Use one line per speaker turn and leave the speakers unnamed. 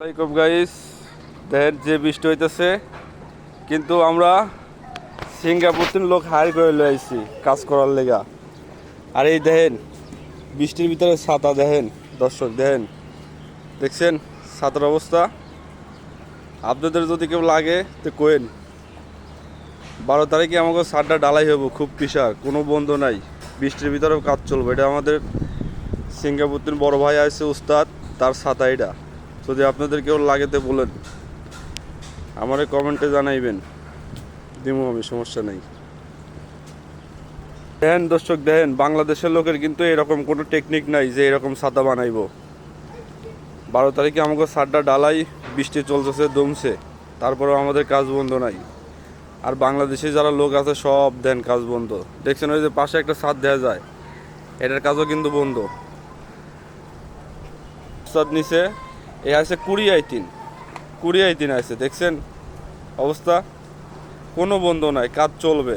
আসসালামাইকুম গাইস, দেখেন যে বৃষ্টি হইতেছে, কিন্তু আমরা সিঙ্গাপুর থেকে লোক হায়ার করে লইছি কাজ করার লেগা। আর এই দেখেন বৃষ্টির ভিতরে ছাতা, দেখেন দর্শক, দেখেন দেখছেন ছাতার অবস্থা। আপনাদের যদি কেউ লাগে তো কোয়েন, 12 তারিখে আমাকে ছাদটা ডালাই হবো, খুব পিসার, কোনো বন্ধ নাই, বৃষ্টির ভিতরেও কাজ চলবে। এটা আমাদের সিঙ্গাপুর থেকে বড় ভাই আছে উস্তাদ, তার ছাতা এটা। যদি আপনাদের কেউ লাগে তো বলেন, আমারে কমেন্টে জানাইবেন, দিমু আমি, সমস্যা নেই। দেখেন দর্শক, দেখেন বাংলাদেশের লোকের কিন্তু এরকম কোনো টেকনিক নাই যে এরকম ছাতা বানাইবো। 12 তারিখে আমাকে ছাদটা ডালাই, বৃষ্টি চলতেছে দমছে, তারপরেও আমাদের কাজ বন্ধ নাই। আর বাংলাদেশে যারা লোক আছে সব দেন কাজ বন্ধ। দেখছেন ওই যে পাশে একটা ছাদ দেওয়া যায়, এটার কাজও কিন্তু বন্ধ। ছাদ নিচে এ আছে 20 আইতিন আছে, দেখছেন অবস্থা, কোনো বন্ধ নাই, কাজ চলবে।